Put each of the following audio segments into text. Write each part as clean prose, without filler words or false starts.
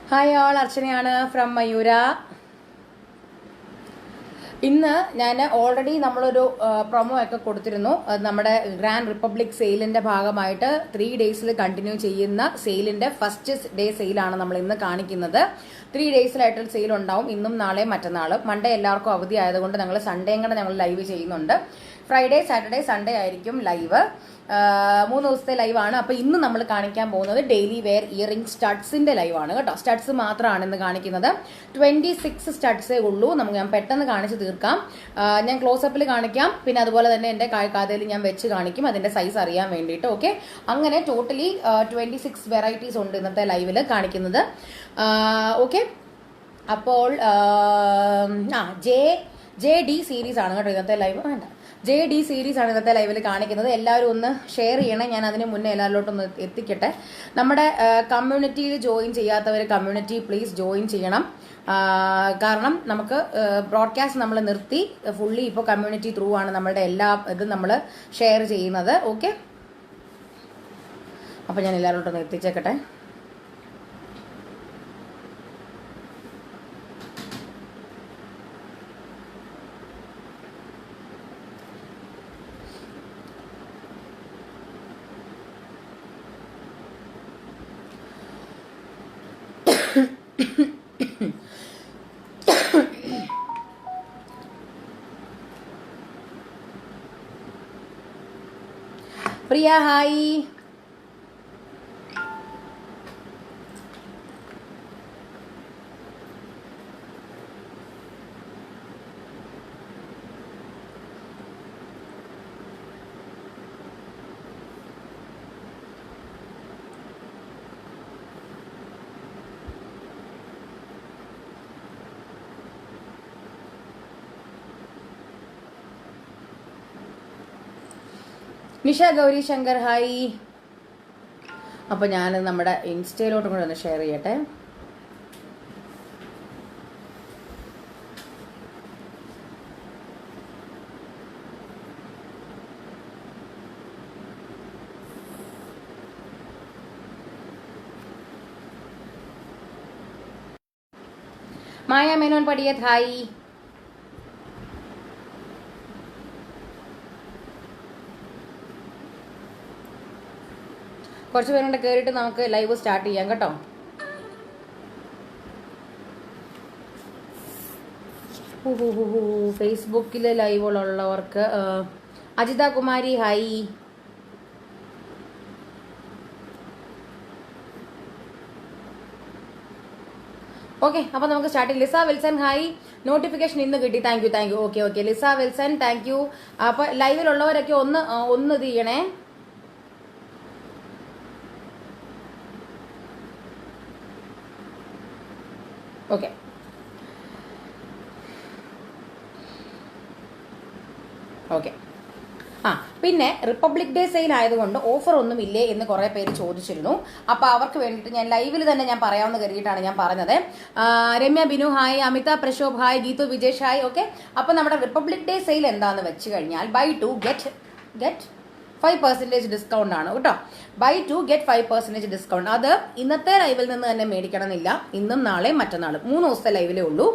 Hi all, അർച്ചനയാണ് from Mayura. ഇന്ന് ഞാൻ ഓൾറെഡി നമ്മളൊരു പ്രൊമോ ഒക്കെ കൊടുത്തിരുന്നു. നമ്മുടെ ഗ്രാൻഡ് റിപ്പബ്ലിക് സെയിലിന്റെ ഭാഗമായിട്ട് 3 ഡേയ്സിൽ കണ്ടിന്യൂ ചെയ്യുന്ന സെയിലിന്റെ ഫസ്റ്റ് ഡേ സെയിലാണ് നമ്മൾ ഇന്ന് കാണിക്കുന്നത്. 3 ഡേയ്സിലായിട്ട് സെയിൽ ഉണ്ടാവും, ഇന്നും നാളെയും മറ്റന്നാളും. മൺഡേ എല്ലാവർക്കും അവധി ആയതുകൊണ്ട് ഞങ്ങൾ സൺഡേയും കൂടെ ഞങ്ങൾ ലൈവ് ചെയ്യുന്നുണ്ട്. ഫ്രൈഡേ, സാറ്റർഡേ, സൺഡേ ആയിരിക്കും ലൈവ്. 3 ദിവസത്തെ ലൈവാണ്. അപ്പോൾ ഇന്ന് നമ്മൾ കാണിക്കാൻ പോകുന്നത് ഡെയിലി വെയർ ഇയറിംഗ് സ്റ്റഡ്സിന്റെ ലൈവാണ് കേട്ടോ. സ്റ്റഡ്സ് മാത്രമാണ് ഇന്ന് കാണിക്കുന്നത്. 26 സ്റ്റഡ്സേ ഉള്ളൂ. ഞാൻ പെട്ടെന്ന് കാണിച്ച് തീർക്കാം. ഞാൻ ക്ലോസപ്പിൽ കാണിക്കാം, പിന്നെ അതുപോലെ തന്നെ എൻ്റെ കാതയിൽ ഞാൻ വെച്ച് കാണിക്കും, അതിന്റെ സൈസ് അറിയാൻ വേണ്ടിയിട്ട്. ഓക്കെ, അങ്ങനെ ടോട്ടലി 26 വെറൈറ്റീസ് ഉണ്ട് ഇന്നത്തെ ലൈവിൽ കാണിക്കുന്നത്. ഓക്കെ, അപ്പോൾ ജെ ഡി സീരീസ് ആണ് കേട്ടോ ഇന്നത്തെ ലൈവ്. വേണ്ട, JD സീരീസ് ആണ് ഇന്നത്തെ ലൈവിൽ കാണിക്കുന്നത്. എല്ലാവരും ഒന്ന് ഷെയർ ചെയ്യണം. ഞാൻ അതിന് മുന്നേ എല്ലാവരിലോട്ടൊന്ന് എത്തിക്കട്ടെ. നമ്മുടെ കമ്മ്യൂണിറ്റിയിൽ ജോയിൻ ചെയ്യാത്തവർ കമ്മ്യൂണിറ്റി പ്ലീസ് ജോയിൻ ചെയ്യണം. കാരണം നമുക്ക് ബ്രോഡ്കാസ്റ്റ് നമ്മൾ നിർത്തി, ഫുള്ളി ഇപ്പോൾ കമ്മ്യൂണിറ്റി ത്രൂ ആണ് നമ്മളുടെ എല്ലാ ഇതും നമ്മൾ ഷെയർ ചെയ്യുന്നത്. ഓക്കെ, അപ്പോൾ ഞാൻ എല്ലാവരോട്ടൊന്ന് എത്തിച്ചേക്കട്ടെ. പ്രിയ ഹായ്. നിഷ ഗൗരി ശങ്കർ ഹായ്. അപ്പോൾ ഞാൻ നമ്മുടെ ഇൻസ്റ്റയിലോട്ടും കൂടെ ഒന്ന് ഷെയർ ചെയ്യട്ടെ. മായ മേനോൻ പടിയത് ഹായ്. കുറച്ച് പേരുടെ കയറിയിട്ട് നമുക്ക് ലൈവ് സ്റ്റാർട്ട് ചെയ്യാം കേട്ടോ. ഫേസ്ബുക്കിൽ ലൈവുകളുള്ളവർക്ക് അജിത കുമാരി ഹായ്. ഓക്കെ, അപ്പോൾ നമുക്ക് സ്റ്റാർട്ട് ചെയ്യാം. Lisa Wilson hi. നോട്ടിഫിക്കേഷൻ ഇന്ന് കിട്ടി, thank you. Okay Lisa Wilson, thank you. അപ്പോൾ ലൈവിലുള്ളവരൊക്കെ ഒന്ന് ഇത് ചെയ്യണേ. ഓക്കെ, പിന്നെ റിപ്പബ്ലിക് ഡേ സെയിൽ ആയതുകൊണ്ട് ഓഫർ ഒന്നും ഇല്ലേ എന്ന് കുറെ പേര് ചോദിച്ചിരുന്നു. അപ്പൊ അവർക്ക് വേണ്ടിയിട്ട് ഞാൻ ലൈവിൽ തന്നെ ഞാൻ പറയാമെന്ന് കരുതിയിട്ടാണ് ഞാൻ പറഞ്ഞത്. Ramya Binu hi, Amitha Prashobh hi, Geethu Vijesh hi. Okay, അപ്പൊ നമ്മുടെ റിപ്പബ്ലിക് ഡേ സെയിൽ എന്താന്ന് വെച്ച് കഴിഞ്ഞാൽ ബൈ 2 ഗെറ്റ് 5% ഡിസ്കൗണ്ട് ആണ് കേട്ടോ. Buy 2 get 5% discount. അത് ഇന്നത്തെ ലൈവിൽ നിന്ന് തന്നെ മേടിക്കണമെന്നില്ല, ഇന്നും നാളെയും മറ്റന്നാളും 3 ദിവസത്തെ ലൈവിലേ ഉള്ളൂ.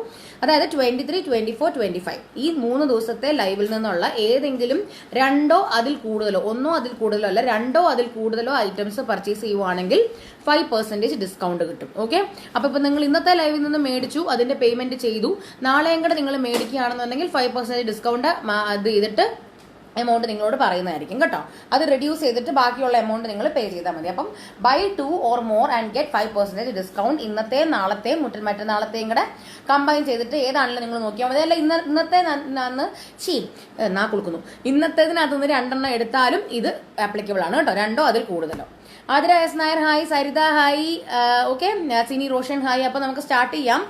അതായത് 23, 24, 25 ഈ 3 ദിവസത്തെ ലൈവിൽ നിന്നുള്ള ഏതെങ്കിലും 2 അതിൽ കൂടുതലോ 1 അതിൽ കൂടുതലോ അല്ല 2 അതിൽ കൂടുതലോ ഐറ്റംസ് പർച്ചേസ് ചെയ്യുവാണെങ്കിൽ 5% ഡിസ്കൗണ്ട് കിട്ടും. ഓക്കെ, അപ്പൊ ഇപ്പൊ നിങ്ങൾ ഇന്നത്തെ ലൈവിൽ നിന്ന് മേടിച്ചു, അതിന്റെ പേയ്മെന്റ് ചെയ്തു, നാളെയും കൂടെ നിങ്ങൾ മേടിക്കുകയാണെന്നുണ്ടെങ്കിൽ 5% ഡിസ്കൗണ്ട് അത് ചെയ്തിട്ട് എമൗണ്ട് നിങ്ങളോട് പറയുന്നതായിരിക്കും കേട്ടോ. അത് റെഡ്യൂസ് ചെയ്തിട്ട് ബാക്കിയുള്ള എമൗണ്ട് നിങ്ങൾ പേ ചെയ്താൽ മതി. അപ്പം buy 2 or more and get 5% discount. ഇന്നത്തെയും നാളത്തെയും മറ്റന്നാളത്തെയും കൂടെ കമ്പൈൻ ചെയ്തിട്ട് ഏതാണെങ്കിലും നിങ്ങൾ നോക്കിയാൽ മതി. അല്ല ഇന്നത്തെ കൊടുക്കുന്നു, ഇന്നത്തേതിനകത്ത് നിന്ന് 2 എണ്ണം എടുത്താലും ഇത് ആപ്ലിക്കബിൾ ആണ് കേട്ടോ, 2 അതിൽ കൂടുതലോ. Athira S Nair hi, Saritha hi. Okay, Sini Roshan hi. അപ്പൊ നമുക്ക് സ്റ്റാർട്ട് ചെയ്യാം.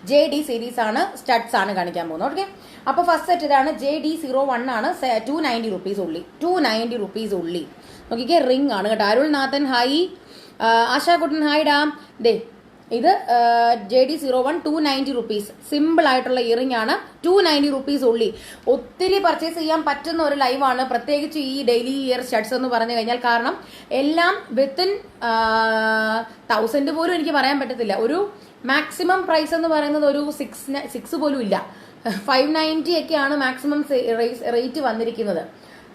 JD സീരീസ് ആണ്, സ്റ്റഡ്സ് ആണ് കാണിക്കാൻ പോകുന്നത്. ഓക്കെ, അപ്പോൾ ഫസ്റ്റ് സെറ്റ് ഇതാണ്. JD01 ആണ്, 290 റുപ്പീസ് ഉള്ളി. 290 റുപ്പീസ് ഉള്ളി. നോക്കിക്കേ, റിംഗ് ആണ് കേട്ടോ. അരുൾനാഥൻ ഹായ്. ആശാകുട്ടൻ ഹായ് ഡാം. ദേ ഇത് JD01 290 റുപ്പീസ്. സിമ്പിൾ ആയിട്ടുള്ള ഇയറിംഗ് ആണ്. 290 റുപ്പീസ് ഉള്ളി. ഒത്തിരി പർച്ചേസ് ചെയ്യാൻ പറ്റുന്ന ഒരു ലൈവാണ്, പ്രത്യേകിച്ച് ഈ ഡെയിലി ഇയർ സ്റ്റഡ്സ് എന്ന് പറഞ്ഞു കഴിഞ്ഞാൽ. കാരണം എല്ലാം വിത്തിൻ 1000 പോലും എനിക്ക് പറയാൻ പറ്റത്തില്ല. ഒരു മാക്സിമം പ്രൈസ് എന്ന് പറയുന്നത് ഒരു 6 പോലും ഇല്ല. 590 ഒക്കെയാണ് മാക്സിമം റേറ്റ് വന്നിരിക്കുന്നത്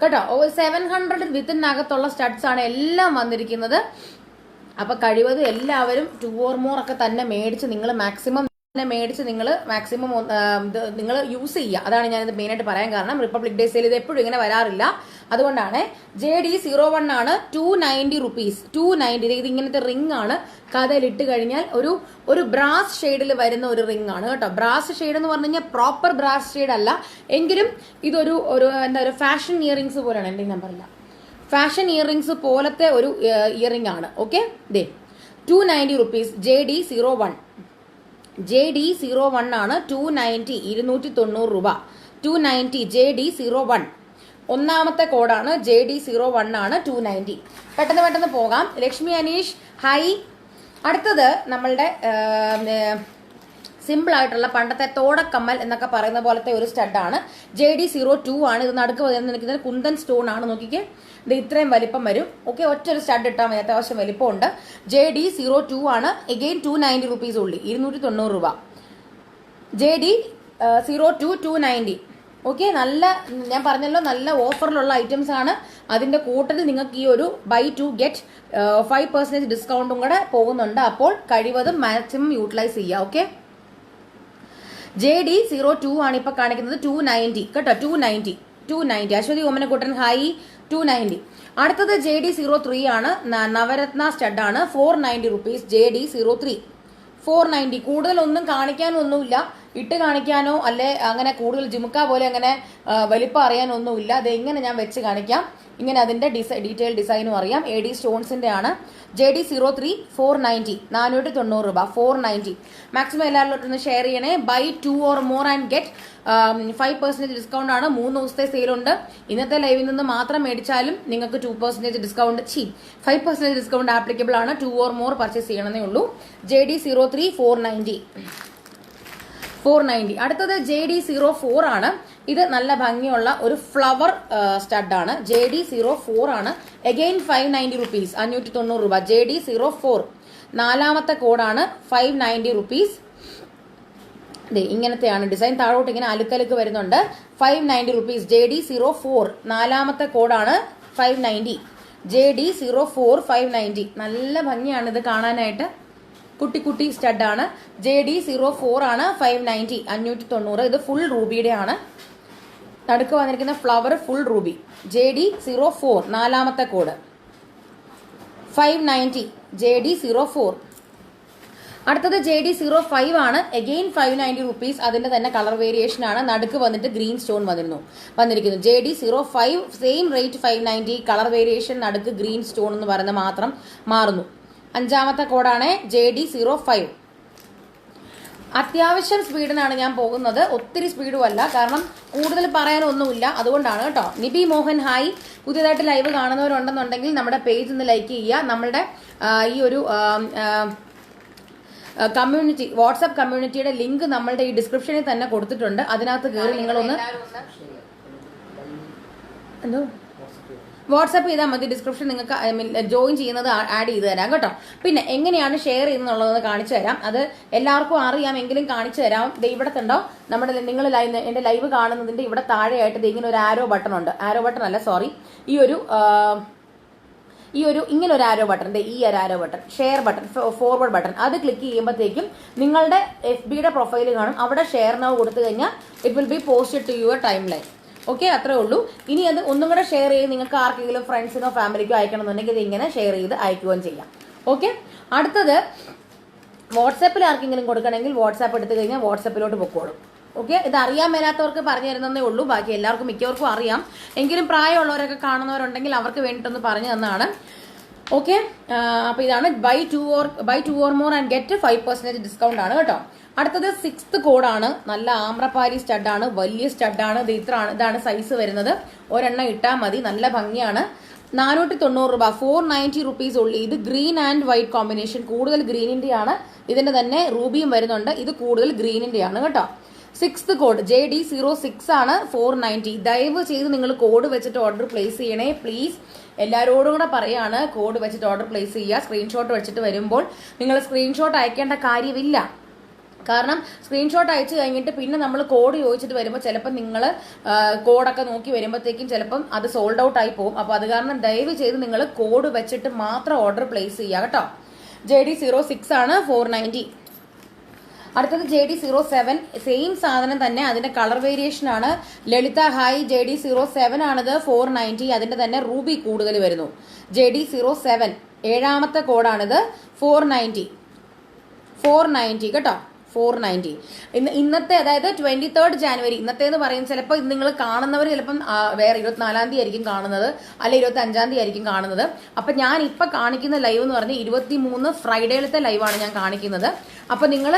കേട്ടോ. 700 വിത്തിനകത്തുള്ള സ്റ്റഡ്സ് ആണ് എല്ലാം വന്നിരിക്കുന്നത്. അപ്പൊ കഴിവത് എല്ലാവരും 2 or more ഒക്കെ തന്നെ മേടിച്ച് നിങ്ങൾ മാക്സിമം നിങ്ങൾ യൂസ് ചെയ്യുക. അതാണ് ഞാനിത് മെയിനായിട്ട് പറയാൻ കാരണം. റിപ്പബ്ലിക് ഡേ സെയിൽ ഇത് എപ്പോഴും ഇങ്ങനെ വരാറില്ല, അതുകൊണ്ടാണ്. JD01 ആണ് 290 റുപ്പീസ്. 290. ഇത് ഇങ്ങനത്തെ റിംഗ് ആണ്. കഥയിലിട്ട് കഴിഞ്ഞാൽ ഒരു ബ്രാസ് ഷെയ്ഡിൽ വരുന്ന ഒരു റിംഗ് ആണ് കേട്ടോ. ബ്രാസ് ഷെയ്ഡ് എന്ന് പറഞ്ഞു കഴിഞ്ഞാൽ പ്രോപ്പർ ബ്രാസ് ഷെയ്ഡ് അല്ല എങ്കിലും ഇതൊരു ഒരു ഫാഷൻ ഇയറിംഗ്സ് പോലെയാണ്. എൻ്റെ നമ്പറില്ല, ഫാഷൻ ഇയറിംഗ്സ് പോലത്തെ ഒരു ഇയറിംഗ് ആണ്. ഓക്കെ, ദേ 290 റുപ്പീസ്. JD01 ആണ് 290, 290 രൂപ. 290 JD01. ഒന്നാമത്തെ കോഡാണ് JD01 ആണ് 290. പെട്ടെന്ന് പോകാം. ലക്ഷ്മി അനീഷ് ഹായ്. അടുത്തത് നമ്മളുടെ സിമ്പിൾ ആയിട്ടുള്ള പണ്ടത്തെ തോടക്കമ്മൽ എന്നൊക്കെ പറയുന്ന പോലത്തെ ഒരു സ്റ്റഡാണ്. JD02 ആണ്. ഇത് നടുക്ക് നിൽക്കുന്നത് കുന്തൻ സ്റ്റോൺ ആണ്. നോക്കിക്കേ, ഇത് ഇത്രയും വലിപ്പം വരും. ഓക്കെ, ഒറ്റൊരു സ്റ്റഡ് ഇട്ടാൽ മതി, അത്യാവശ്യം വലിപ്പമുണ്ട്. JD02 ആണ്. എഗെയിൻ 290 റുപ്പീസ് ഉള്ളി, 290 രൂപ. JD02 290. ഓക്കെ, നല്ല, ഞാൻ പറഞ്ഞല്ലോ നല്ല ഓഫറിലുള്ള ഐറ്റംസ് ആണ്. അതിന്റെ കൂട്ടത്തിൽ നിങ്ങൾക്ക് ഈ ഒരു ബൈ 2 ഗെറ്റ് 5% ഡിസ്കൗണ്ടും കൂടെ പോകുന്നുണ്ട്. അപ്പോൾ കഴിവതും മാക്സിമം യൂട്ടിലൈസ് ചെയ്യുക. ഓക്കെ, JD02 ആണ് ഇപ്പൊ കാണിക്കുന്നത്. 290 കേട്ടോ. 290. അശ്വതി ഓമനക്കുട്ടൻ ഹായ്. 290. അടുത്തത് JD03 ആണ്. നവരത്ന സ്റ്റഡ് ആണ്. 490 റുപ്പീസ്. JD03 490. കൂടുതലൊന്നും കാണിക്കാനൊന്നുമില്ല, ഇട്ട് കാണിക്കാനോ അല്ലെ അങ്ങനെ കൂടുതൽ ജിമുക്ക പോലെ അങ്ങനെ വലിപ്പം അറിയാനൊന്നുമില്ല. അത് എങ്ങനെ ഞാൻ വെച്ച് കാണിക്കാം. ഇങ്ങനെ അതിന്റെ ഡീറ്റെയിൽ ഡിസൈനും അറിയാം. AD സ്റ്റോൺസിന്റെ ആണ്. JD03 490, 490 രൂപ. 490. മാക്സിമം എല്ലാവരിലോട്ടൊന്ന് ഷെയർ ചെയ്യണേ. Buy 2 or more and get 5% discount ആണ്. 3 ദിവസത്തെ സെയിലുണ്ട്. ഇന്നത്തെ ലൈവിൽ നിന്ന് മാത്രം മേടിച്ചാലും നിങ്ങൾക്ക് 2% ഡിസ്കൗണ്ട് 5% ഡിസ്കൗണ്ട് ആപ്ലിക്കബിൾ ആണ്. 2 or more പർച്ചേസ് ചെയ്യണമെന്നേ ഉള്ളൂ. JD03 490. അടുത്തത് JD04 ആണ്. ഇത് നല്ല ഭംഗിയുള്ള ഒരു ഫ്ലവർ സ്റ്റഡ് ആണ്. JD04 ആണ്. അഗെയിൻ 590 റുപ്പീസ്, 590 രൂപ. JD04 നാലാമത്തെ കോഡാണ്. 590 റുപ്പീസ്. ഇങ്ങനത്തെയാണ് ഡിസൈൻ. താഴോട്ട് ഇങ്ങനെ അലുക്കലുക്ക് വരുന്നുണ്ട്. 590 റുപ്പീസ്. JD04 നാലാമത്തെ കോഡാണ്. 590. JD04 590. നല്ല ഭംഗിയാണ് ഇത് കാണാനായിട്ട്. കുട്ടി സ്റ്റഡാണ്. JD04 ആണ്. 590, 590. ഇത് ഫുൾ റൂബിയുടെ ആണ്. നടുക്ക് വന്നിരിക്കുന്ന ഫ്ലവർ ഫുൾ റൂബി. JD04 നാലാമത്തെ കോഡ്. 590. JD04. അടുത്തത് JD05 ആണ്. Again 590 rupees. അതിന്റെ തന്നെ കളർ വേരിയേഷൻ ആണ്. നടുക്ക് വന്നിട്ട് ഗ്രീൻ സ്റ്റോൺ വന്നിരിക്കുന്നു. JD05 same rate 590. Colour variation, നടുക്ക് ഗ്രീൻ സ്റ്റോൺ എന്ന് പറയുന്നത് മാത്രം മാറുന്നു. അഞ്ചാമത്തെ കോഡാണ് JD05. അത്യാവശ്യം സ്പീഡിനാണ് ഞാൻ പോകുന്നത്, ഒത്തിരി സ്പീഡും അല്ല, കാരണം കൂടുതൽ പറയാനൊന്നുമില്ല, അതുകൊണ്ടാണ് കേട്ടോ. നിബി മോഹൻ ഹായ്. പുതിയതായിട്ട് ലൈവ് കാണുന്നവരുണ്ടെന്നുണ്ടെങ്കിൽ നമ്മുടെ പേജ് ഒന്ന് ലൈക്ക് ചെയ്യുക. നമ്മളുടെ ഈ ഒരു കമ്മ്യൂണിറ്റി, വാട്സ്ആപ്പ് കമ്മ്യൂണിറ്റിയുടെ ലിങ്ക് നമ്മളുടെ ഈ ഡിസ്ക്രിപ്ഷനിൽ തന്നെ കൊടുത്തിട്ടുണ്ട്. അതിനകത്ത് കയറി നിങ്ങളൊന്ന് എന്തോ വാട്സാപ്പ് ചെയ്താൽ മതി. ഡിസ്ക്രിപ്ഷൻ നിങ്ങൾക്ക് ജോയിൻ ചെയ്യുന്നത് ആഡ് ചെയ്ത് തരാം കേട്ടോ. പിന്നെ എങ്ങനെയാണ് ഷെയർ ചെയ്യുന്നുള്ളതെന്ന് കാണിച്ചു തരാം. അത് എല്ലാവർക്കും അറിയാം, എങ്കിലും കാണിച്ചു തരാം. ഇവിടെ ഉണ്ടോ നമ്മുടെ നിങ്ങൾ എന്റെ ലൈവ് കാണുന്നതിന്റെ ഇവിടെ താഴെയായിട്ട് ഇങ്ങനെ ഒരു ആരോ ബട്ടൺ ഉണ്ട്. ആരോ ബട്ടൺ അല്ല, സോറി, ഈ ഒരു ഇങ്ങനെ ഒരു ആരോ ബട്ടൺ, ഈ ഒരു arrow button, share button, forward button, അത് ക്ലിക്ക് ചെയ്യുമ്പോഴത്തേക്കും നിങ്ങളുടെ FBയുടെ പ്രൊഫൈൽ കാണും. അവിടെ ഷെയർ നൗ കൊടുത്തു കഴിഞ്ഞാൽ it will be posted to your timeline. Okay, അത്രേ ഉള്ളൂ. ഇനി അത് ഒന്നും കൂടെ ഷെയർ ചെയ്ത് നിങ്ങൾക്ക് ആർക്കെങ്കിലും ഫ്രണ്ട്സിനോ ഫാമിലിക്കോ അയക്കണമെന്നുണ്ടെങ്കിൽ ഇത് ഇങ്ങനെ ഷെയർ ചെയ്ത് അയക്കുകയും ചെയ്യാം. ഓക്കെ, അടുത്തത് വാട്സാപ്പിൽ ആർക്കെങ്കിലും കൊടുക്കണമെങ്കിൽ വാട്സാപ്പ് എടുത്തു കഴിഞ്ഞാൽ വാട്സാപ്പിലോട്ട് പൊക്കോളും. ഓക്കെ, ഇത് അറിയാൻ മേലാത്തവർക്ക് പറഞ്ഞു തരുന്നതേ ഉള്ളൂ. ബാക്കി എല്ലാവർക്കും മിക്കവർക്കും അറിയാം, എങ്കിലും പ്രായമുള്ളവരൊക്കെ കാണുന്നവരുണ്ടെങ്കിൽ അവർക്ക് വേണ്ടിയിട്ടൊന്ന് പറഞ്ഞു തന്നതാണ്. ഓക്കെ, അപ്പൊ ഇതാണ് buy two or more and get 5% discount ആണ് കേട്ടോ. അടുത്തത് 6th കോഡാണ്. നല്ല ആമ്രപ്പാരി സ്റ്റഡാണ്, വലിയ സ്റ്റഡാണ്. ഇതാണ് സൈസ് വരുന്നത്. ഒരെണ്ണം ഇട്ടാൽ മതി, നല്ല ഭംഗിയാണ്. 490 രൂപ, 490 റുപ്പീസ് ഉള്ളി. ഇത് ഗ്രീൻ ആൻഡ് വൈറ്റ് കോമ്പിനേഷൻ, കൂടുതൽ ഗ്രീനിന്റെ ആണ്. ഇതിന്റെ തന്നെ റൂബിയും വരുന്നുണ്ട്, ഇത് കൂടുതൽ ഗ്രീനിന്റെ ആണ് കേട്ടോ. 6th കോഡ് JD06 ആണ് 490. ദയവ് ചെയ്ത് നിങ്ങൾ കോഡ് വെച്ചിട്ട് ഓർഡർ പ്ലേസ് ചെയ്യണേ പ്ലീസ്. എല്ലാവരോടും കൂടെ പറയാണ് കോഡ് വെച്ചിട്ട് ഓർഡർ പ്ലേസ് ചെയ്യുക. സ്ക്രീൻഷോട്ട് വെച്ചിട്ട് വരുമ്പോൾ നിങ്ങൾ സ്ക്രീൻഷോട്ട് അയക്കേണ്ട കാര്യമില്ല. കാരണം സ്ക്രീൻഷോട്ട് അയച്ചു കഴിഞ്ഞിട്ട് പിന്നെ നമ്മൾ കോഡ് ചോദിച്ചിട്ട് വരുമ്പോൾ ചിലപ്പോൾ നിങ്ങൾ കോഡൊക്കെ നോക്കി വരുമ്പോഴത്തേക്കും ചിലപ്പം അത് സോൾഡ് ഔട്ട് ആയി പോകും. അപ്പോൾ അത് കാരണം ദയവ് ചെയ്ത് നിങ്ങൾ കോഡ് വെച്ചിട്ട് മാത്രം ഓർഡർ പ്ലേസ് ചെയ്യുക കേട്ടോ. JD06 ആണ് 490. അടുത്തത് JD07, സെയിം സാധനം തന്നെ, അതിന്റെ കളർ വേരിയേഷൻ ആണ്. ലളിത ഹായ്, JD07 ആണിത് 490. അതിന്റെ തന്നെ റൂബി കൂടുതൽ വരുന്നു. JD07 7ാമത്തെ കോഡാണിത് 490 കേട്ടോ. 490. ഇന്നത്തെ അതായത് 23rd ജാനുവരി, ഇന്നത്തെ എന്ന് പറയുന്നത് ചിലപ്പോൾ നിങ്ങൾ കാണുന്നവർ ചിലപ്പം വേറെ 24ാം തീയതി ആയിരിക്കും കാണുന്നത്, അല്ലെ 25ാം തീയതി ആയിരിക്കും കാണുന്നത്. അപ്പൊ ഞാൻ ഇപ്പൊ കാണിക്കുന്ന ലൈവ് എന്ന് പറഞ്ഞാൽ 23 ഫ്രൈഡേയിലത്തെ ലൈവാണ് ഞാൻ കാണിക്കുന്നത്. അപ്പൊ നിങ്ങൾ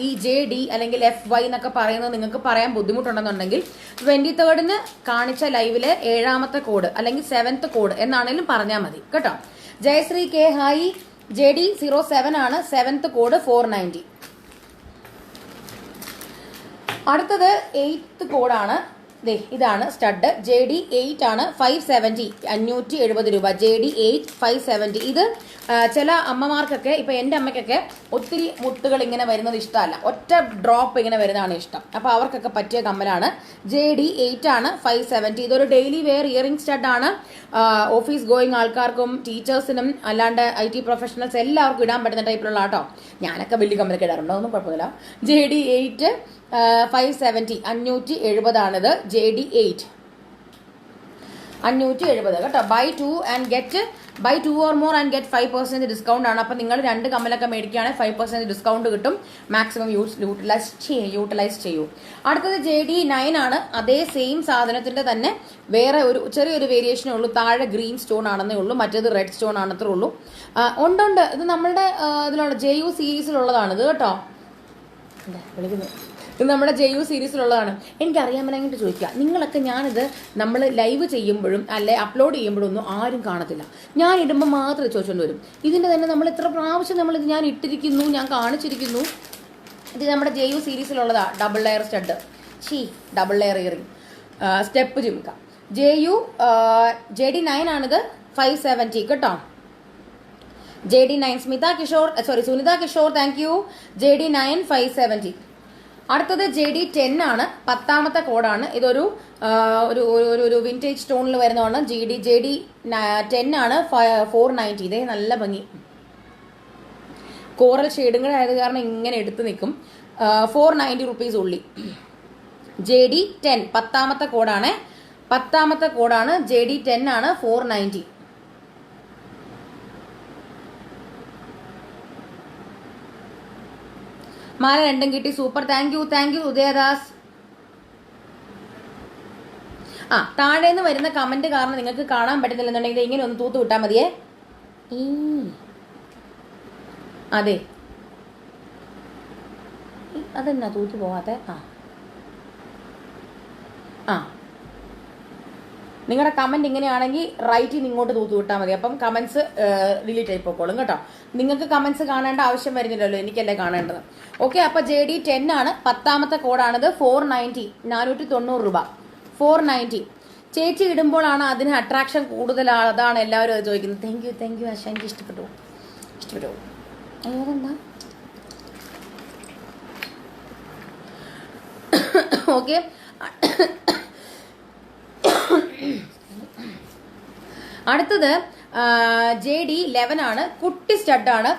ഈ JD അല്ലെങ്കിൽ FY എന്നൊക്കെ പറയുന്നത് നിങ്ങൾക്ക് പറയാൻ ബുദ്ധിമുട്ടുണ്ടെന്നുണ്ടെങ്കിൽ 23rd കാണിച്ച ലൈവിലെ 7ാമത്തെ കോഡ് അല്ലെങ്കിൽ 7th കോഡ് എന്നാണെങ്കിലും പറഞ്ഞാൽ മതി കേട്ടോ. ജയശ്രീ കെ ഹായ്, JD07 ആണ് 7th കോഡ് 490. അടുത്തത് 8th കോഡാണ്. ഇതാണ് സ്റ്റഡ്. JD8 ആണ് 570, 570 രൂപ. JD8 570. ഇത് ചില അമ്മമാർക്കൊക്കെ, ഇപ്പൊ എന്റെ അമ്മയ്ക്കൊക്കെ ഒത്തിരി മുത്തുകൾ ഇങ്ങനെ വരുന്നത് ഇഷ്ടമല്ല, ഒറ്റ ഡ്രോപ്പ് ഇങ്ങനെ വരുന്നതാണ് ഇഷ്ടം. അപ്പൊ അവർക്കൊക്കെ പറ്റിയ കമ്മലാണ്. JD8 ആണ് 570. ഇതൊരു ഡെയിലി വെയർ ഇയറിംഗ് സ്റ്റഡ് ആണ്. ഓഫീസ് ഗോയിങ് ആൾക്കാർക്കും ടീച്ചേഴ്സിനും അല്ലാണ്ട് IT പ്രൊഫഷണൽസ് എല്ലാവർക്കും ഇടാൻ പറ്റുന്ന ടൈപ്പിലുള്ള കേട്ടോ. ഞാനൊക്കെ വലിയ കമ്മലൊക്കെ ഇടാറുണ്ടോ, ഒന്നും കുഴപ്പമില്ല. JD8 570, 570 ആണിത്. JD8 570 കേട്ടോ. Buy 2 or more and get 5% discount ആണ്. അപ്പൊ നിങ്ങൾ 2 കമ്മലൊക്കെ മേടിക്കുകയാണെങ്കിൽ 5% ഡിസ്കൗണ്ട് കിട്ടും. മാക്സിമം യൂട്ടിലൈസ് ചെയ്യൂ. അടുത്തത് JD9 ആണ്. അതേ സെയിം സാധനത്തിന്റെ തന്നെ വേറെ ഒരു ചെറിയൊരു വേരിയേഷനേ ഉള്ളൂ. താഴെ ഗ്രീൻ സ്റ്റോൺ ആണെന്നേ ഉള്ളൂ, മറ്റേത് റെഡ് സ്റ്റോൺ ആണത്രേ ഉള്ളൂ. ഉണ്ട്. ഇത് നമ്മളുടെ ഇതിലുള്ള JU സീരീസിലുള്ളതാണ് ഇത് കേട്ടോ. വിളിക്കുന്നു, ഇത് നമ്മുടെ JU സീരീസിലുള്ളതാണ്. എനിക്കറിയാമെന്നെങ്കിൽ ചോദിക്കുക. നിങ്ങളൊക്കെ ഞാനിത് നമ്മൾ ലൈവ് ചെയ്യുമ്പോഴും അല്ലെ അപ്ലോഡ് ചെയ്യുമ്പോഴും ഒന്നും ആരും കാണത്തില്ല. ഞാൻ ഇടുമ്പോൾ മാത്രമേ ചോദിച്ചുകൊണ്ട് വരും. ഇതിൻ്റെ തന്നെ നമ്മൾ എത്ര പ്രാവശ്യം നമ്മളിത് ഞാൻ ഇട്ടിരിക്കുന്നു, ഞാൻ കാണിച്ചിരിക്കുന്നു. ഇത് നമ്മുടെ JU സീരീസിലുള്ളതാ. Double layer stud, double layer earring, step ചുമക്ക. JD9 ആണിത് 570 കേട്ടോ. JD9 Sunitha Kishore thank you. JD9 570. അടുത്തത് JD10 ആണ്. 10ാമത്തെ കോഡാണ്. ഇതൊരു ഒരു വിന്റേജ് സ്റ്റോണിൽ വരുന്നതാണ്. JD10 ആണ് 490. ഇതേ നല്ല ഭംഗി, കോറൽ ഷെയ്ഡും കൂടെ ആയത് കാരണം ഇങ്ങനെ എടുത്ത് നിൽക്കും. 490 റുപ്പീസ് ഉള്ളി. JD10 10ാമത്തെ കോഡാണ്. 10ാമത്തെ കോഡാണ്. JD10 ആണ് 490. മാല 2 കിട്ടി, സൂപ്പർ. Thank you ഉദയദാസ്. താഴേന്ന് വരുന്ന കമന്റ് കാരണം നിങ്ങൾക്ക് കാണാൻ പറ്റുന്നില്ലെന്നുണ്ടെങ്കിൽ ഇങ്ങനെ ഒന്ന് തൂത്ത് വിട്ടാൽ മതിയേ. അതെ, അതെന്നാ തൂത്ത് പോവാത്തെ? നിങ്ങളുടെ കമന്റ് ഇങ്ങനെയാണെങ്കിൽ റൈറ്റിൽ നിന്ന് ഇങ്ങോട്ട് തൂത്ത് വിട്ടാൽ മതി. അപ്പം കമന്റ്സ് ഡിലീറ്റ് ആയി പോയിക്കോളും കേട്ടോ. നിങ്ങൾക്ക് കമന്റ്സ് കാണേണ്ട ആവശ്യം വരുന്നില്ലല്ലോ, എനിക്കല്ലേ കാണേണ്ടത്. ഓക്കെ, അപ്പൊ JD10 ആണ്. 10ാമത്തെ കോഡാണിത്. 490, 490 രൂപ. 490. ചേച്ചി ഇടുമ്പോഴാണ് അതിന് അട്രാക്ഷൻ കൂടുതൽ. അതാണ് എല്ലാവരും അത് ചോദിക്കുന്നത്. താങ്ക് യു ആശ, എനിക്ക് ഇഷ്ടപ്പെട്ടു. അതെന്താ? ഓക്കെ, അടുത്തത് JD11 ആണ്. കുട്ടി സ്റ്റഡാണ്,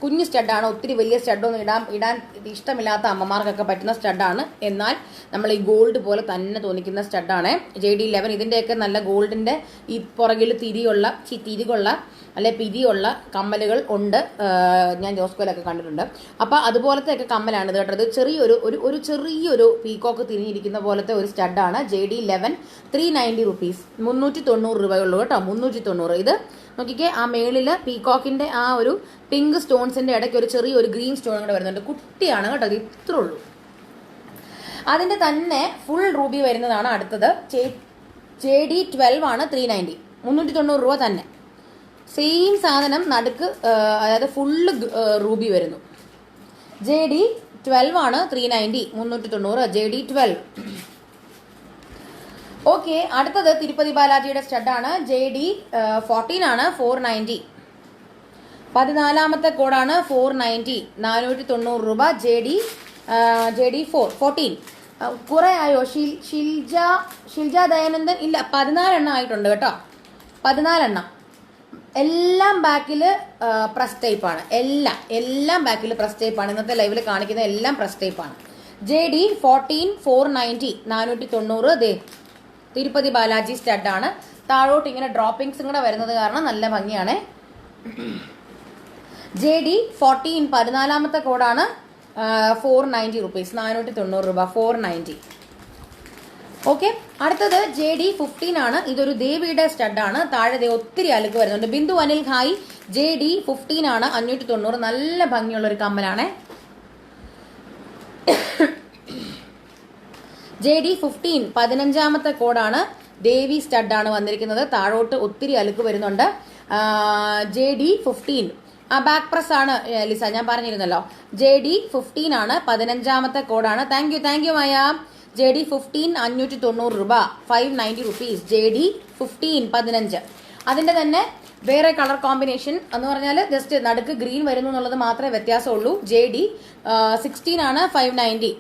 കുഞ്ഞ് സ്റ്റഡാണ്. ഒത്തിരി വലിയ സ്റ്റഡൊന്നും ഇടാൻ ഇഷ്ടമില്ലാത്ത അമ്മമാർക്കൊക്കെ പറ്റുന്ന സ്റ്റഡാണ്. എന്നാൽ നമ്മൾ ഈ ഗോൾഡ് പോലെ തന്നെ തോന്നിക്കുന്ന സ്റ്റഡാണ് JD11. ഇതിൻ്റെയൊക്കെ നല്ല ഗോൾഡിൻ്റെ ഈ പുറകിൽ തിരികൊള്ള അല്ലെ പിരിയുള്ള കമ്മലുകൾ ഉണ്ട്. ഞാൻ ജോസ്കോയിലൊക്കെ കണ്ടിട്ടുണ്ട്. അപ്പം അതുപോലത്തെ ഒക്കെ കമ്മലാണ് ഇത് കേട്ടോ. ഇത് ചെറിയൊരു പീക്കോക്ക് തിരിഞ്ഞിരിക്കുന്ന പോലത്തെ ഒരു സ്റ്റഡാണ്. JD11 390 റുപ്പീസ്, 390 രൂപയുള്ളൂ കേട്ടോ. 390. ഇത് നോക്കിക്കേ, ആ മേളില് പീകോക്കിന്റെ ആ ഒരു പിങ്ക് സ്റ്റോൺസിന്റെ ഇടയ്ക്ക് ഒരു ചെറിയൊരു ഗ്രീൻ സ്റ്റോൺ കൂടെ വരുന്നുണ്ട്. കുട്ടിയാണ് കേട്ടോ, ഇത് ഇത്രേ ഉള്ളൂ. അതിന്റെ തന്നെ ഫുൾ റൂബി വരുന്നതാണ് അടുത്തത്. JD12 ആണ് 390. 390 രൂപ തന്നെ. സെയിം സാധനം നടുക്ക് അതായത് ഫുള്ള് റൂബി വരുന്നു. JD 12 ആണ് 390, 390 JD 12. ഓക്കെ, അടുത്തത് തിരുപ്പതി ബാലാജിയുടെ സ്റ്റഡാണ്. JD 14 ആണ് 490. 14ാമത്തെ കോഡാണ് 490, 490 രൂപ. JD 14. കുറെ ആയോ? ഷിൽജ ദയാനന്ദൻ ഇല്ല, 14 എണ്ണം ആയിട്ടുണ്ട് കേട്ടോ. 14 എണ്ണം. എല്ലാം ബാക്കിൽ പ്രസ് ടൈപ്പാണ്. എല്ലാം ബാക്കിൽ പ്രസ് ടൈപ്പാണ്. ഇന്നത്തെ ലൈവിൽ കാണിക്കുന്ന എല്ലാം പ്രസ് ടൈപ്പാണ്. JD 14 490, 490. ദേ തിരുപ്പതി ബാലാജി സ്റ്റഡാണ്. താഴോട്ട് ഇങ്ങനെ ഡ്രോപ്പിങ്സും കൂടെ വരുന്നത് കാരണം നല്ല ഭംഗിയാണ്. JD 14 14ാമത്തെ കോഡാണ് 490 റുപ്പീസ്, 490 രൂപ, 490. ഓക്കെ, അടുത്തത് JD 15 ആണ്. ഇതൊരു ദേവിയുടെ സ്റ്റഡാണ്. താഴെ ഒത്തിരി അലുക്ക് വരുന്നുണ്ട്. ബിന്ദു അനിൽ ഹായ്. JD 15 ആണ് 590. നല്ല ഭംഗിയുള്ള ഒരു കമ്മലാണ്. JD 15 15ാമത്തെ കോഡാണ്. ദേവി സ്റ്റഡാണ് വന്നിരിക്കുന്നത്. താഴോട്ട് ഒത്തിരി അലുക്ക് വരുന്നുണ്ട്. JD 15 ബാക്ക് പ്രസ് ആണ് ലിസ, ഞാൻ പറഞ്ഞിരുന്നല്ലോ. JD 15 ആണ് 15ാമത്തെ കോഡാണ്. Thank you Maya. JD 15 590 രൂപ, 590 റുപ്പീസ്. JD 15 15. അതിന്റെ തന്നെ വേറെ കളർ കോമ്പിനേഷൻ എന്ന് പറഞ്ഞാൽ ജസ്റ്റ് നടുക്ക് ഗ്രീൻ വരുന്നു എന്നുള്ളത് മാത്രമേ വ്യത്യാസമുള്ളൂ. JD 16 ആണ് 590.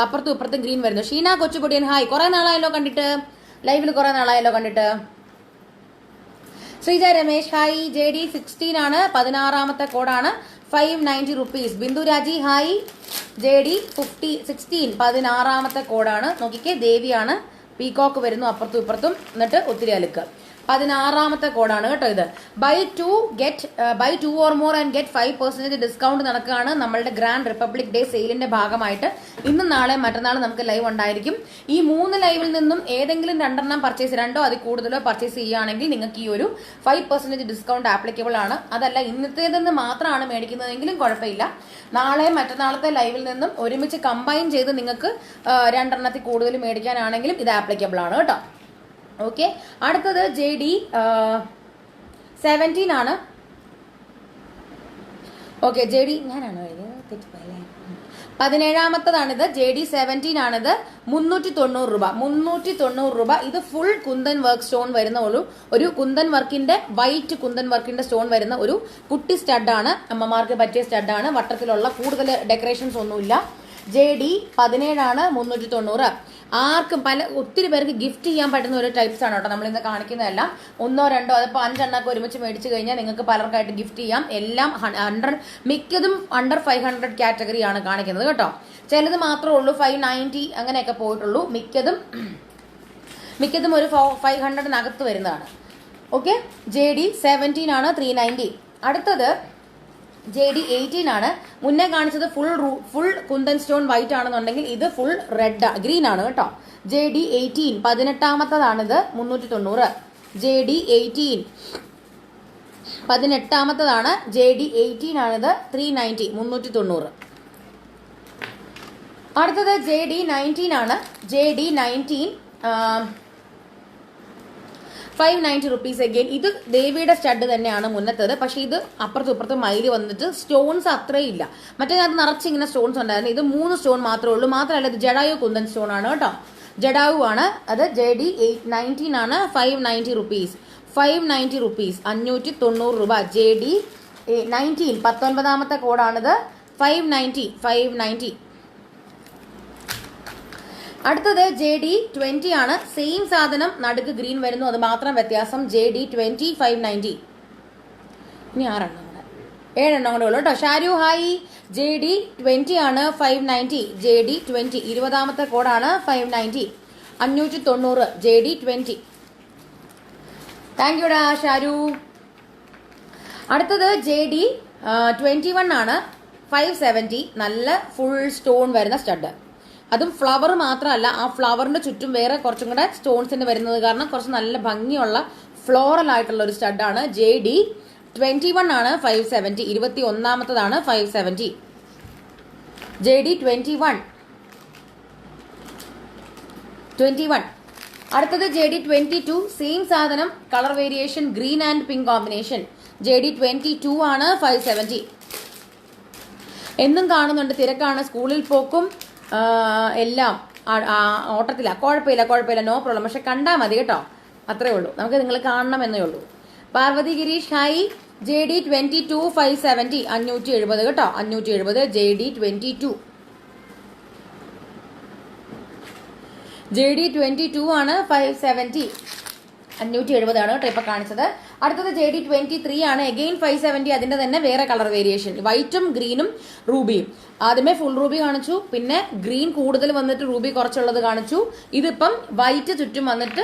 അപ്പുറത്തും ഇപ്പുറത്തും ഗ്രീൻ വരുന്നു. ഷീന കൊച്ചുപൊടിയൻ ഹായ്. കുറെ നാളായല്ലോ കണ്ടിട്ട്, ലൈവിൽ കുറെ നാളായല്ലോ കണ്ടിട്ട്. ശ്രീജ രമേശ് ഹായ്. JD 16 ആണ് 16ാമത്തെ കോഡാണ് 590 റുപ്പീസ്. ബിന്ദു രാജി ഹായ്. JD 16 16ാമത്തെ കോഡാണ്. നോക്കിക്കേ, ദേവിയാണ്. പീകോക്ക് വരുന്നു അപ്പുറത്തും ഇപ്പുറത്തും. എന്നിട്ട് ഒത്തിരി അലുക്ക്. 16ാമത്തെ കോഡാണ് കേട്ടോ ഇത്. Buy two or more and get 5% discount നടക്കുകയാണ് നമ്മളുടെ ഗ്രാൻഡ് റിപ്പബ്ലിക് ഡേ സെയിലിന്റെ ഭാഗമായിട്ട്. ഇന്നും നാളെ മറ്റന്നാൾ നമുക്ക് ലൈവ് ഉണ്ടായിരിക്കും. ഈ 3 ലൈവിൽ നിന്നും ഏതെങ്കിലും 2 എണ്ണം പർച്ചേസ്, 2ഓ അതിൽ കൂടുതലോ പർച്ചേസ് ചെയ്യുകയാണെങ്കിൽ നിങ്ങൾക്ക് ഈ ഒരു 5% ഡിസ്കൗണ്ട് ആപ്ലിക്കബിൾ ആണ്. അതല്ല ഇന്നത്തേതെന്ന് മാത്രമാണ് മേടിക്കുന്നതെങ്കിലും കുഴപ്പമില്ല. നാളെ മറ്റന്നാളത്തെ ലൈവിൽ നിന്നും ഒരുമിച്ച് കമ്പൈൻ ചെയ്ത് നിങ്ങൾക്ക് 2 എണ്ണത്തിൽ കൂടുതൽ മേടിക്കാനാണെങ്കിലും ഇത് ആപ്ലിക്കബിൾ ആണ് കേട്ടോ. ഓക്കെ, അടുത്തത് JD 17 ആണ്. ഓക്കെ, JD ഞാനാണോ തെറ്റിപ്പോയല്ലേ? 17ാമത്തതാണിത്. JD 17 ആണിത്. 390 രൂപ, 390 രൂപ. ഇത് ഫുൾ കുന്തൻ വർക്ക് സ്റ്റോൺ വരുന്ന ഒരു കുന്തൻ വർക്കിന്റെ വൈറ്റ് കുന്തൻ വർക്കിന്റെ സ്റ്റോൺ വരുന്ന ഒരു കുട്ടി സ്റ്റഡാണ്. അമ്മമാർക്ക് പറ്റിയ സ്റ്റഡാണ്. വട്ടത്തിലുള്ള കൂടുതൽ ഡെക്കറേഷൻസ് ഒന്നുമില്ല. JD 17 ആണ് 390. ആർക്കും ഒത്തിരി പേർക്ക് ഗിഫ്റ്റ് ചെയ്യാൻ പറ്റുന്ന ഒരു ടൈപ്സ് ആണ് കേട്ടോ നമ്മൾ ഇന്ന് കാണിക്കുന്നതെല്ലാം. 1ഓ 2ഓ അതിപ്പോൾ 5 എണ്ണൊക്കെ ഒരുമിച്ച് മേടിച്ചു കഴിഞ്ഞാൽ നിങ്ങൾക്ക് പലർക്കായിട്ട് ഗിഫ്റ്റ് ചെയ്യാം. എല്ലാം മിക്കതും അണ്ടർ 500 കാറ്റഗറിയാണ് കാണിക്കുന്നത് കേട്ടോ. ചിലത് മാത്രമേ ഉള്ളൂ 590 അങ്ങനെയൊക്കെ പോയിട്ടുള്ളൂ. മിക്കതും ഒരു 500-നകത്ത് വരുന്നതാണ്. ഓക്കെ, JD 17 ആണ് 390. അടുത്തത് JD 18 ആണ്. മുന്നേ കാണിച്ചത് ഫുൾ കുന്തൻ സ്റ്റോൺ വൈറ്റ് ആണെന്നുണ്ടെങ്കിൽ ഇത് ഫുൾ ഗ്രീൻ ആണ് കേട്ടോ. JD 18 18ാമത്തതാണിത് 390. JD 18 18ാമത്തതാണ്. JD 18 ആണിത് 390, 390. അടുത്തത് JD 19 ആണ്. JD 19 590 rupees again. ഇത് ദേവിയുടെ സ്റ്റഡ് തന്നെയാണ് മുന്നത്തത്. പക്ഷെ ഇത് അപ്പുറത്തും ഇപ്പുറത്തും മൈല് വന്നിട്ട് സ്റ്റോൺസ് അത്രയും ഇല്ല. മറ്റേതിനകത്ത് നിറച്ച് ഇങ്ങനെ സ്റ്റോൺസ് ഉണ്ടായിരുന്നു. ഇത് 3 സ്റ്റോൺ മാത്രമേ ഉള്ളൂ. മാത്രമല്ല ഇത് ജഡായു കുന്തൻ സ്റ്റോൺ ആണ് കേട്ടോ. ജഡായു ആണ്. അത് JD 19 ആണ്. 590 റുപ്പീസ്, 590 റുപ്പീസ്, 590 രൂപ. JD 19 19ാമത്തെ കോഡാണിത്. 590. അടുത്തത് JD 20 ആണ്. സെയിം സാധനം, നടുക്ക് ഗ്രീൻ വരുന്നു, അത് മാത്രം വ്യത്യാസം. JD 20 590. ഇനി 6 എണ്ണം കൂടെ, 7 എണ്ണം കൂടെ ഉള്ളു കേട്ടോ. ഷാരു ഹായ്. JD 20 ആണ് 590. JD 20 20ാമത്തെ കോഡാണ് 590, 590. JD 20. താങ്ക് യുടാ ഷാരു. അടുത്തത് JD 21 ആണ് 570. നല്ല ഫുൾ സ്റ്റോൺ വരുന്ന സ്റ്റഡ്. അതും ഫ്ലവർ മാത്രമല്ല, ആ ഫ്ലവറിന്റെ ചുറ്റും വേറെ കുറച്ചും കൂടെ സ്റ്റോൺസിന് വരുന്നത് കാരണം കുറച്ച് നല്ല ഭംഗിയുള്ള ഫ്ലോറൽ ആയിട്ടുള്ള ഒരു സ്റ്റഡാണ്. JD 21 ആണ് 570. 21ാമത്തതാണ് 570. JD 21. അടുത്തത് JD22 സെയിം സാധനം, colour variation green and pink combination. JD22 ആണ് 570. എന്നും കാണുന്നുണ്ട്, തിരക്കാണ്, സ്കൂളിൽ പോക്കും എല്ലാം ഓട്ടത്തില്ല. കുഴപ്പമില്ല, നോ പ്രോബ്ലം. പക്ഷെ കണ്ടാൽ മതി കേട്ടോ, അത്രേ ഉള്ളൂ. നമുക്ക് നിങ്ങൾ കാണണമെന്നേ ഉള്ളൂ. പാർവതി ഗിരീഷ് ഹായ്. JD22 570 570 കേട്ടോ, 570 JD22. JD22 ആണ് 570 570 ആണ് കേട്ടോ ഇപ്പൊ കാണിച്ചത്. അടുത്തത് JD23 ആണ്, അഗെയിൻ 570. അതിന്റെ തന്നെ വേറെ കളർ വേരിയേഷൻ, വൈറ്റും ഗ്രീനും റൂബിയും. ആദ്യമേ ഫുൾ റൂബി കാണിച്ചു, പിന്നെ ഗ്രീൻ കൂടുതൽ വന്നിട്ട് റൂബി കുറച്ചുള്ളത് കാണിച്ചു. ഇതിപ്പം വൈറ്റ് ചുറ്റും വന്നിട്ട്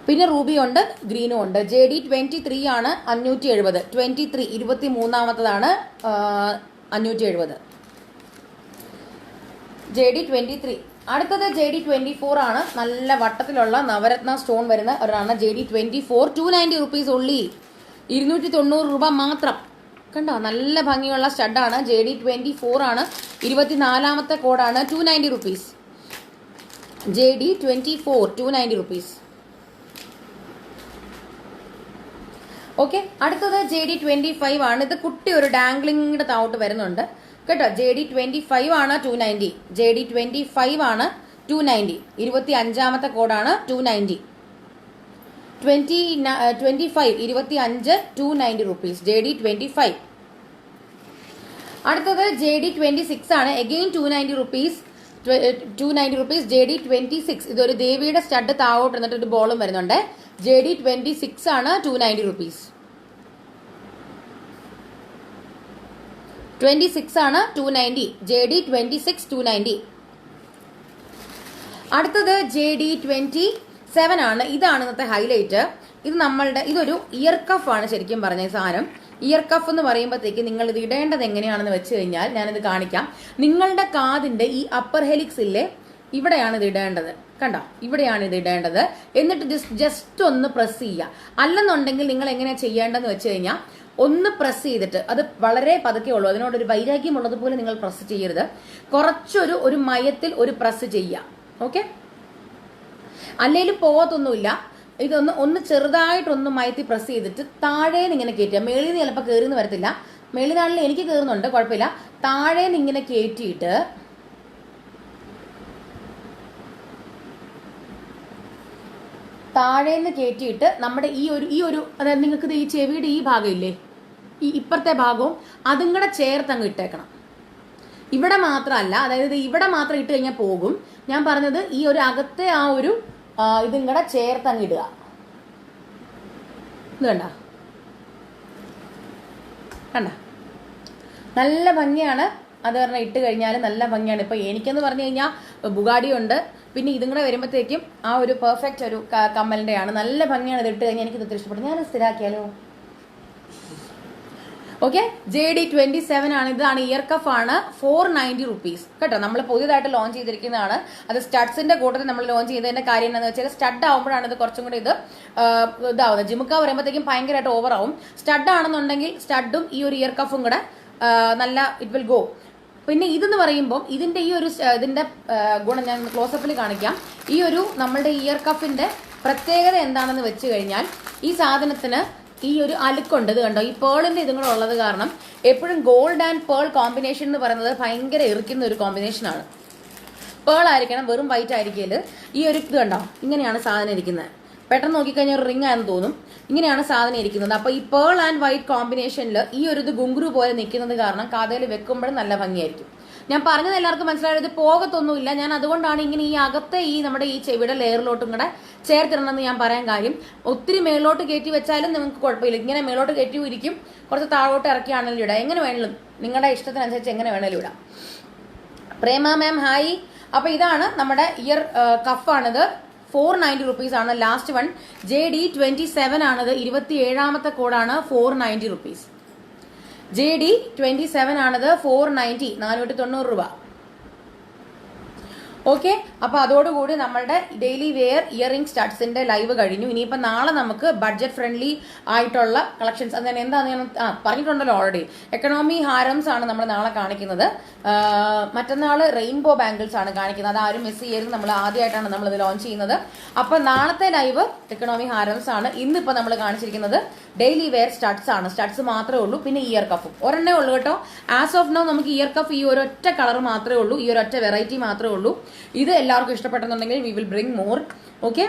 പിന്നെ റൂബി ഉണ്ട്, ഗ്രീനും ഉണ്ട്. JD23 ആണ് 570. 23 23ാമത്തതാണ് 570 JD23. അടുത്തത് JD24 ആണ്, നല്ല വട്ടത്തിലുള്ള നവരത്ന സ്റ്റോൺ വരുന്ന ഒരാണ്. JD24 290 റുപ്പീസ് ഉള്ളി, 290 രൂപ മാത്രം. കണ്ടോ, നല്ല ഭംഗിയുള്ള സ്റ്റഡാണ്. JD24 ആണ്, 24ാമത്തെ കോഡാണ്. 290 റുപ്പീസ്. JD24 290 rupees. ഓക്കെ, അടുത്തത് JD25 ആണ്. ഇത് കുട്ടി ഒരു ഡാംഗ്ലിങ്ങിന്റെ താവോട്ട് വരുന്നുണ്ട് കേട്ടോ. JD25 ആണ് 290. JD25 ആണ് 290. 25ാമത്തെ കോഡാണ് 290. 25 290 റുപ്പീസ്. JD25. അടുത്തത് JD26 ആണ്, അഗെയിൻ 290 റുപ്പീസ്. 290 റുപ്പീസ്. JD26 ഇതൊരു ദേവിയുടെ സ്റ്റഡ് താവോട്ട് എന്നിട്ട് ഒരു ബോളും വരുന്നുണ്ട്. JD26 ആണ് 290 റുപ്പീസ്. 26 ആണ് 290. JD26 290. അടുത്തത് JD27 ആണ്. ഇതാണ് ഇന്നത്തെ ഹൈലൈറ്റ്. ഇത് ഇതൊരു ഇയർ കഫ് ആണ് ശരിക്കും പറഞ്ഞ സാധനം. ഇയർ കഫ് എന്ന് പറയുമ്പോഴത്തേക്ക് നിങ്ങൾ ഇത് ഇടേണ്ടത് എങ്ങനെയാണെന്ന് വെച്ച് കഴിഞ്ഞാൽ ഞാനിത് കാണിക്കാം. നിങ്ങളുടെ കാതിന്റെ ഈ അപ്പർ ഹെലിക്സ് ഇല്ലേ, ഇവിടെയാണ് ഇത് ഇടേണ്ടത്. കണ്ടോ, ഇവിടെയാണ് ഇത് ഇടേണ്ടത്. എന്നിട്ട് ജസ്റ്റ് ഒന്ന് പ്രസ് ചെയ്യുക. അല്ലെന്നുണ്ടെങ്കിൽ നിങ്ങൾ എങ്ങനെയാ ചെയ്യേണ്ടതെന്ന് വെച്ച് കഴിഞ്ഞാൽ ഒന്ന് പ്രസ് ചെയ്തിട്ട്, അത് വളരെ പതുക്കെ ഉള്ളൂ, അതിനോടൊരു വൈരാഗ്യം ഉള്ളതുപോലെ നിങ്ങൾ പ്രസ് ചെയ്യരുത്. കുറച്ചൊരു മയത്തിൽ ഒരു പ്രസ് ചെയ്യുക. ഓക്കെ, അല്ലെങ്കിലും പോകത്തൊന്നുമില്ല. ഒന്ന് ചെറുതായിട്ടൊന്ന് മയത്തിൽ പ്രസ് ചെയ്തിട്ട് താഴേന്ന് ഇങ്ങനെ കയറ്റുക. മേളിൽ നിന്ന് ചിലപ്പോൾ കയറിന്ന് വരത്തില്ല, മേളിലാണെങ്കിൽ എനിക്ക് കയറുന്നുണ്ട്, കുഴപ്പമില്ല. താഴേന്ന് ഇങ്ങനെ കയറ്റിയിട്ട് നമ്മുടെ ഈ ഒരു അതായത് നിങ്ങൾക്ക് ഈ ചെവിയുടെ ഈ ഭാഗം ഇല്ലേ, ഈ ഇപ്പുറത്തെ ഭാഗവും അതും കൂടെ ചേർത്തങ്ങ് ഇട്ടേക്കണം. ഇവിടെ മാത്രമല്ല, അതായത് ഇവിടെ മാത്രം ഇട്ട് കഴിഞ്ഞാൽ പോകും. ഞാൻ പറഞ്ഞത് ഈ ഒരു അകത്തെ ആ ഒരു ഇതും കൂടെ ചേർത്തങ്ങ് ഇടുക. ഇത് കണ്ട നല്ല ഭംഗിയാണ്. അത് പറഞ്ഞാൽ ഇട്ട് കഴിഞ്ഞാൽ നല്ല ഭംഗിയാണ്. ഇപ്പൊ എനിക്കെന്ന് പറഞ്ഞു കഴിഞ്ഞാൽ ബുഗാഡി ഉണ്ട്, പിന്നെ ഇതും കൂടെ വരുമ്പോഴത്തേക്കും ആ ഒരു പെർഫെക്റ്റ് ഒരു കമ്മലിന്റെ ആണ്. നല്ല ഭംഗിയാണ്. ഇത് ഇട്ട് കഴിഞ്ഞാൽ എനിക്ക് ഒത്തിരി ഇഷ്ടപ്പെട്ടു. ഞാൻ സ്ഥിരാക്കിയാലോ. ഓക്കെ, JD27 ആണ്. ഇതാണ് ഇയർ കഫ് ആണ്. 490 റുപ്പീസ് കേട്ടോ. നമ്മൾ പുതിയതായിട്ട് ലോഞ്ച് ചെയ്തിരിക്കുന്നതാണ്. അത് സ്റ്റഡ്സിന്റെ കൂട്ടത്തിൽ നമ്മൾ ലോഞ്ച് ചെയ്തതിന്റെ കാര്യം എന്താണെന്ന് വെച്ചാൽ, സ്റ്റഡ് ആവുമ്പോഴാണ് ഇത് കുറച്ചും കൂടി ഇതാവുന്നത്. ജിമുക്ക പറയുമ്പോഴത്തേക്കും ഭയങ്കരമായിട്ട് ഓവർ ആവും. സ്റ്റഡ് ആണെന്നുണ്ടെങ്കിൽ സ്റ്റഡും ഈ ഒരു ഇയർ കഫും കൂടെ നല്ല ഇറ്റ് വിൽ ഗോ. പിന്നെ ഇതെന്ന് പറയുമ്പോൾ ഇതിന്റെ ഈ ഒരു ഇതിന്റെ ഗുണം ഞാൻ ക്ലോസപ്പിൽ കാണിക്കാം. ഈ ഒരു നമ്മളുടെ ഇയർ കഫിന്റെ പ്രത്യേകത എന്താണെന്ന് വെച്ച് കഴിഞ്ഞാൽ, ഈ സാധനത്തിന് ഈ ഒരു അലുക്കുണ്ട്. ഇത് കണ്ടോ, ഈ പേളിന്റെ ഇതും കൂടെ ഉള്ളത് കാരണം എപ്പോഴും ഗോൾഡ് ആൻഡ് പേൾ കോമ്പിനേഷൻ എന്ന് പറയുന്നത് ഭയങ്കര ഇറിക്കുന്ന ഒരു കോമ്പിനേഷനാണ്. പേൾ ആയിരിക്കണം, വെറും വൈറ്റ് ആയിരിക്കല്. ഈ ഒരു ഇത് കണ്ടോ, ഇങ്ങനെയാണ് സാധനം ഇരിക്കുന്നത്. പെട്ടെന്ന് നോക്കിക്കഴിഞ്ഞാൽ ഒരു റിംഗ് ആണെന്ന് തോന്നും. ഇങ്ങനെയാണ് സാധനം ഇരിക്കുന്നത്. അപ്പൊ ഈ പേൾ ആൻഡ് വൈറ്റ് കോമ്പിനേഷനിൽ ഈ ഒരു ഇത് ഗുങ്കുരു പോലെ നിൽക്കുന്നത് കാരണം കാതയിൽ വെക്കുമ്പോഴും നല്ല ഭംഗിയായിരിക്കും. ഞാൻ പറഞ്ഞത് എല്ലാവർക്കും മനസ്സിലായത് പോകത്തൊന്നുമില്ല. ഞാൻ അതുകൊണ്ടാണ് ഇങ്ങനെ ഈ അകത്തെ ഈ നമ്മുടെ ഈ ചെവിയുടെ ലെയറിലോട്ടും കൂടെ ചേർത്തിടണമെന്ന് ഞാൻ പറയാൻ കാര്യം. ഒത്തിരി മേലോട്ട് കയറ്റി വെച്ചാലും നിങ്ങൾക്ക് കുഴപ്പമില്ല. ഇങ്ങനെ മേലോട്ട് കയറ്റി ഇരിക്കും, കുറച്ച് താഴോട്ട് ഇറക്കിയാണെങ്കിലും ഇടാം. എങ്ങനെ വേണമെങ്കിലും നിങ്ങളുടെ ഇഷ്ടത്തിനനുസരിച്ച് എങ്ങനെ വേണമെങ്കിലും ഇടാം. പ്രേമ മാം ഹായ്. അപ്പൊ ഇതാണ് നമ്മുടെ ഇയർ കഫാണിത്. 490 റുപ്പീസ് ആണ് ലാസ്റ്റ് വൺ. JD27 ആണിത്. 27ാമത്തെ കോഡാണ്. 490 റുപ്പീസ്. JD27 ആണിത്. 490 490 രൂപ. ഓക്കെ, അപ്പൊ അതോടുകൂടി നമ്മളുടെ ഡെയിലി വെയർ ഇയറിംഗ് സ്റ്റഡ്സിന്റെ ലൈവ് കഴിഞ്ഞു. ഇനിയിപ്പോ നാളെ നമുക്ക് ബഡ്ജറ്റ് ഫ്രണ്ട്ലി ആയിട്ടുള്ള കളക്ഷൻസ് അങ്ങനെ എന്താണെന്ന് ഞാൻ പറഞ്ഞിട്ടുണ്ടല്ലോ ഓൾറെഡി. എക്കണോമി ഹാരംസ് ആണ് നമ്മൾ നാളെ കാണിക്കുന്നത്. മറ്റന്നാള് റെയിൻബോ ബാംഗിൾസ് ആണ് കാണിക്കുന്നത്. അത് ആരും മിസ് ചെയ്യരുത്, നമ്മൾ ആദ്യമായിട്ടാണ് നമ്മൾ ഇത് ലോഞ്ച് ചെയ്യുന്നത്. അപ്പൊ നാളത്തെ ലൈവ് എക്കണോമി ഹാരംസ് ആണ്. ഇന്നിപ്പോ നമ്മൾ കാണിച്ചിരിക്കുന്നത് ഡെയിലി വെയർ സ്റ്റഡ്സ് ആണ്. സ്റ്റഡ്സ് മാത്രമേ ഉള്ളൂ, പിന്നെ ഇയർ കഫും ഒരെണ്ണേ ഉള്ളൂ കേട്ടോ. ആസ് ഓഫ് നോ നമുക്ക് ഇയർ കഫ് ഈ ഒരൊറ്റ കളർ മാത്രമേ ഉള്ളൂ, ഈ ഒരൊറ്റ വെറൈറ്റി മാത്രമേ ഉള്ളൂ. ഇത് എല്ലാവർക്കും ഇഷ്ടപ്പെട്ടെന്നുണ്ടെങ്കിൽ we will bring more. Okay,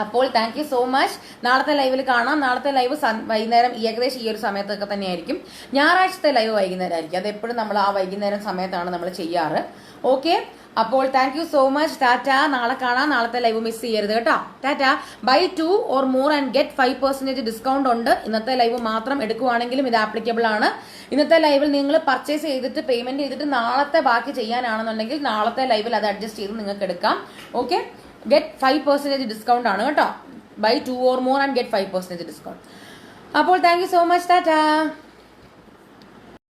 അപ്പോൾ താങ്ക് യു സോ മച്ച്. നാളത്തെ ലൈവിൽ കാണാം. നാളത്തെ ലൈവ് വൈകുന്നേരം ഏകദേശം ഈ ഒരു സമയത്തൊക്കെ തന്നെയായിരിക്കും. ഞായറാഴ്ചത്തെ ലൈവ് വൈകുന്നേരം ആയിരിക്കും. അത് എപ്പോഴും നമ്മൾ ആ വൈകുന്നേരം സമയത്താണ് നമ്മൾ ചെയ്യാറ്. ഓക്കെ, അപ്പോൾ താങ്ക് യു സോ മച്ച്. ടാറ്റ, നാളെ കാണാം. നാളത്തെ ലൈവ് മിസ് ചെയ്യരുത് കേട്ടോ. ടാറ്റ. ബൈ 2 or more and get 5% discount ഉണ്ട്. ഇന്നത്തെ ലൈവ് മാത്രം എടുക്കുവാണെങ്കിലും ഇത് ആപ്ലിക്കബിൾ ആണ്. ഇന്നത്തെ ലൈവിൽ നിങ്ങൾ പർച്ചേസ് ചെയ്തിട്ട് പേയ്മെന്റ് ചെയ്തിട്ട് നാളത്തെ ബാക്കി ചെയ്യാനാണെന്നുണ്ടെങ്കിൽ നാളത്തെ ലൈവിൽ അത് അഡ്ജസ്റ്റ് ചെയ്ത് നിങ്ങൾക്ക് എടുക്കാം. ഓക്കെ, ഗെറ്റ് 5% ഡിസ്കൗണ്ട് ആണ് കേട്ടോ. Buy 2 or more and get 5% discount. അപ്പോൾ thank you so much. Tata.